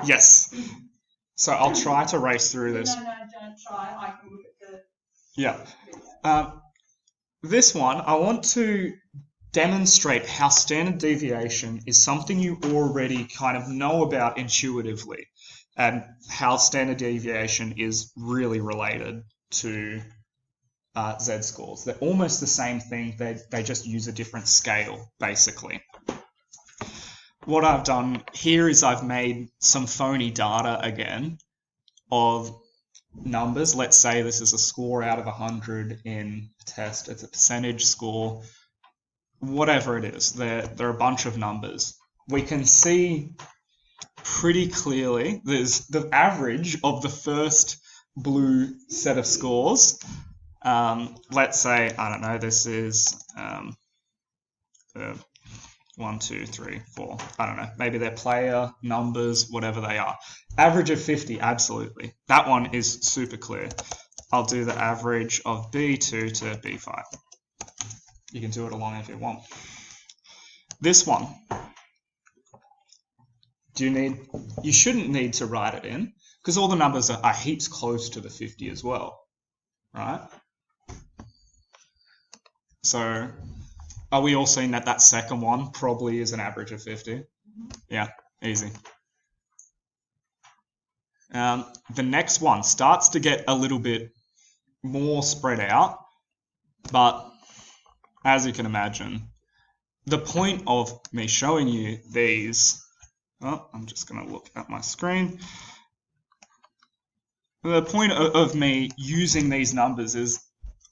Yes. So I'll try to race through this. No, don't try. I can look at the Yeah. video. This one, I want to demonstrate how standard deviation is something you already kind of know about intuitively, and how standard deviation is really related to z-scores. They're almost the same thing, they just use a different scale, basically. What I've done here is I've made some phony data again of numbers. Let's say this is a score out of 100 in a test. It's a percentage score. Whatever it is, there are a bunch of numbers. We can see pretty clearly there's the average of the first blue set of scores. Let's say, I don't know, this is 1, 2, 3, 4. I don't know. Maybe they're player numbers, whatever they are. Average of 50, absolutely. That one is super clear. I'll do the average of B2 to B5. You can do it along if you want. This one, you shouldn't need to write it in, because all the numbers are heaps close to the 50 as well, right? So are we all seeing that that second one probably is an average of 50? Yeah, easy. The next one starts to get a little bit more spread out, but as you can imagine, the point of me showing you these, I'm just going to look at my screen. The point of me using these numbers is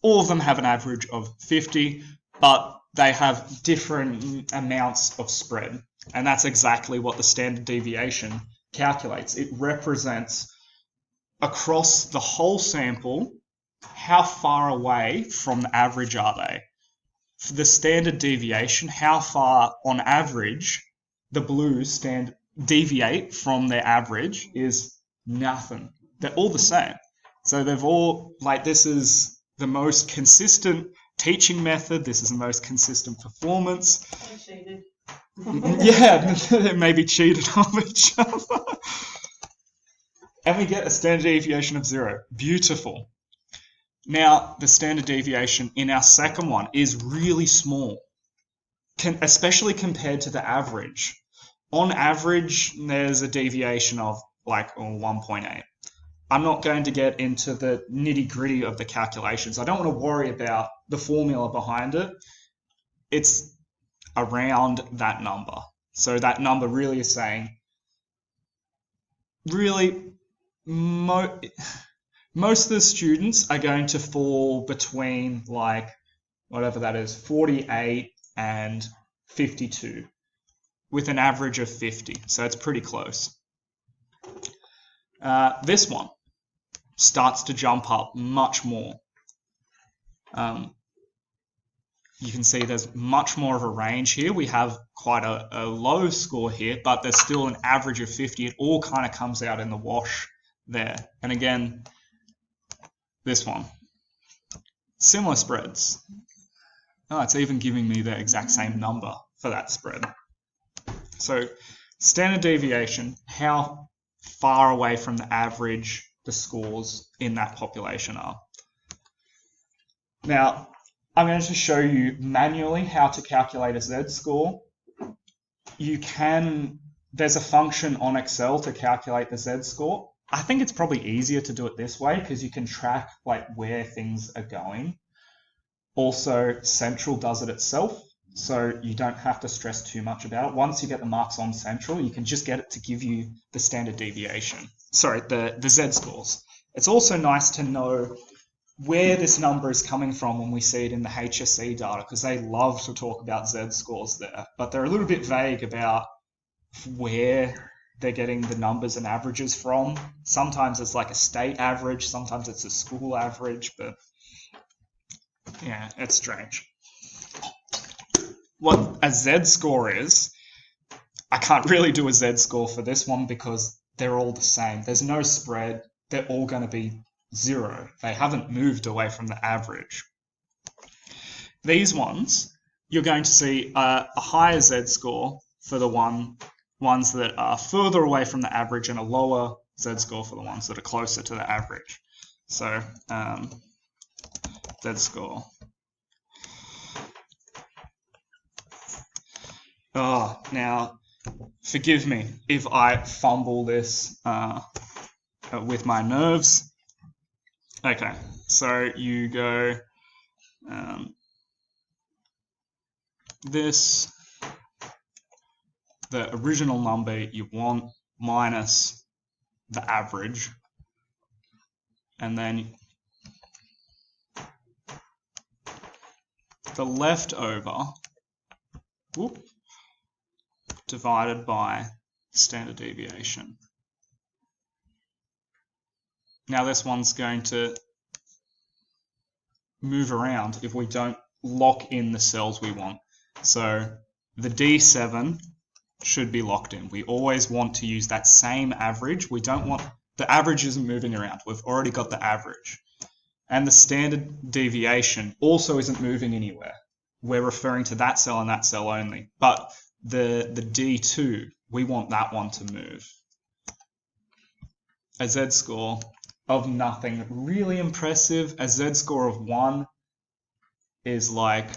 all of them have an average of 50, but they have different amounts of spread. And that's exactly what the standard deviation calculates. It represents across the whole sample, how far away from the average are they? For the standard deviation, how far on average the blues deviate from their average is nothing. They're all the same. So they've all, like, this is the most consistent teaching method. This is the most consistent performance. They cheated. Yeah, they maybe cheated on each other. And we get a standard deviation of 0. Beautiful. Now, the standard deviation in our second one is really small, especially compared to the average. On average, there's a deviation of like 1.8. I'm not going to get into the nitty-gritty of the calculations. I don't want to worry about the formula behind it. It's around that number. So that number really is saying, really, most of the students are going to fall between, like, whatever that is, 48 and 52, with an average of 50. So it's pretty close. This one starts to jump up much more. You can see there's much more of a range here. We have quite a low score here, but there's still an average of 50. It all kind of comes out in the wash there. And again, this one, similar spreads. Oh, it's even giving me the exact same number for that spread. So standard deviation, how far away from the average the scores in that population are. Now, I'm going to show you manually how to calculate a z-score. There's a function on Excel to calculate the z-score. I think it's probably easier to do it this way because you can track like where things are going. Also, Central does it itself, so you don't have to stress too much about it. Once you get the marks on Central, you can just get it to give you the standard deviation. Sorry, the z-scores. It's also nice to know where this number is coming from when we see it in the HSC data, because they love to talk about z-scores there, but they're a little bit vague about where they're getting the numbers and averages from. Sometimes it's like a state average, sometimes it's a school average, but yeah, it's strange. What a z-score is, I can't really do a z-score for this one because they're all the same. There's no spread. They're all going to be 0. They haven't moved away from the average. These ones, you're going to see a higher z-score for the one ones that are further away from the average and a lower z-score for the ones that are closer to the average. So z-score. Oh, now, forgive me if I fumble this with my nerves. Okay, so you go this, the original number you want minus the average, and then the leftover, whoop, divided by standard deviation. Now this one's going to move around if we don't lock in the cells we want. So the D7 should be locked in. We always want to use that same average. We don't want, the average isn't moving around. We've already got the average. And the standard deviation also isn't moving anywhere. We're referring to that cell and that cell only. But the D2, we want that one to move. A z-score of nothing, really impressive. A z-score of 1 is like,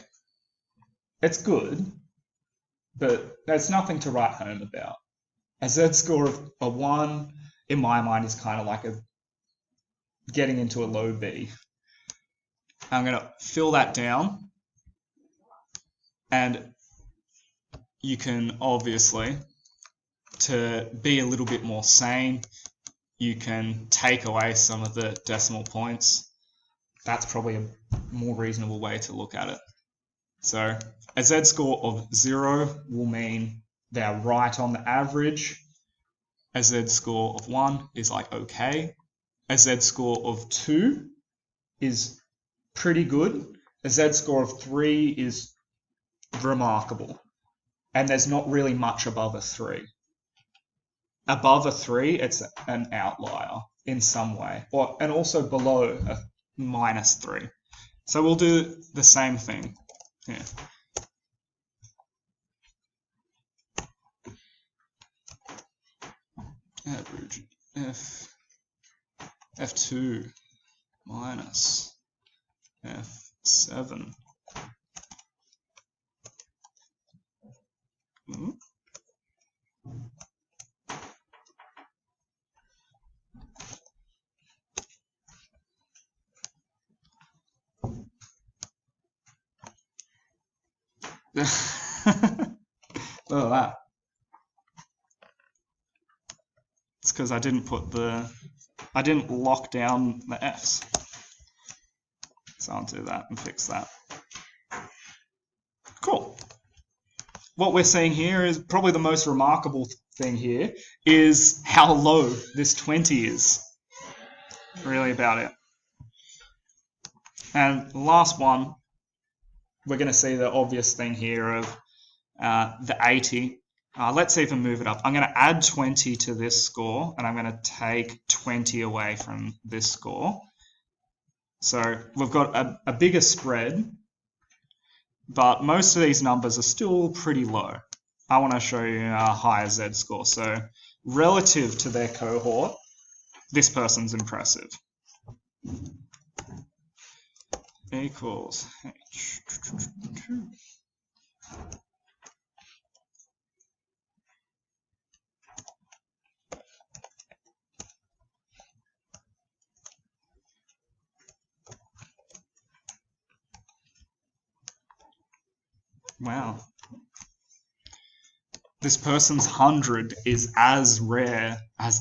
it's good, but there's nothing to write home about. A z-score of a 1, in my mind, is kind of like getting into a low B. I'm going to fill that down, and you can obviously, to be a little bit more sane, you can take away some of the decimal points. That's probably a more reasonable way to look at it. So a z-score of 0 will mean they're right on the average. A z-score of 1 is like okay. A z-score of 2 is pretty good. A z-score of 3 is remarkable. And there's not really much above a 3. Above a 3, it's an outlier in some way, and also below a -3. So we'll do the same thing here. Average F2 minus F7. Look at that. It's because I didn't lock down the F's. So I'll do that and fix that. Cool. What we're seeing here is probably the most remarkable thing here is how low this 20 is. Really about it. And the last one, we're going to see the obvious thing here of the 80. Let's even move it up. I'm going to add 20 to this score, and I'm going to take 20 away from this score. So we've got a bigger spread, but most of these numbers are still pretty low. I want to show you a higher z-score. So relative to their cohort, this person's impressive. Equals H2. Wow. This person's 100 is as rare as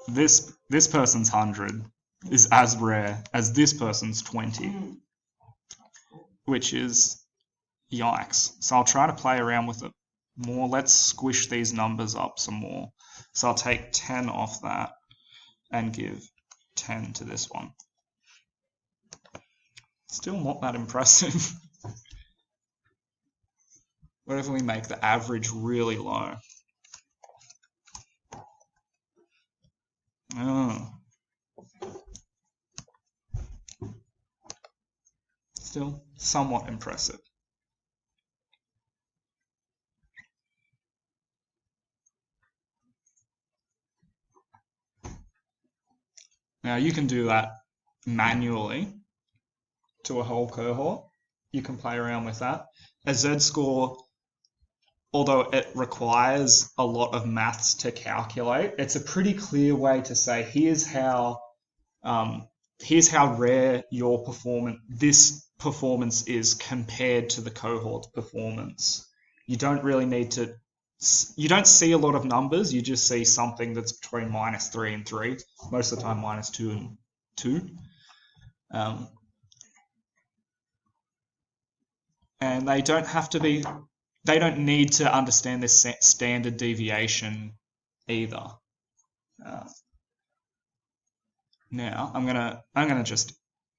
this person's 100 is as rare as this person's 20, which is yikes. So I'll try to play around with it more. Let's squish these numbers up some more. So I'll take 10 off that and give 10 to this one. Still not that impressive. What if we make the average really low? Oh. Still somewhat impressive. Now you can do that manually to a whole cohort. You can play around with that. A Z-score, although it requires a lot of maths to calculate, it's a pretty clear way to say here's how rare this performance is compared to the cohort's performance. You don't really need to. You don't see a lot of numbers. You just see something that's between -3 and 3. Most of the time, -2 and 2. And they don't have to be. They don't need to understand this standard deviation either. Now I'm gonna just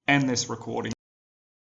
end this recording.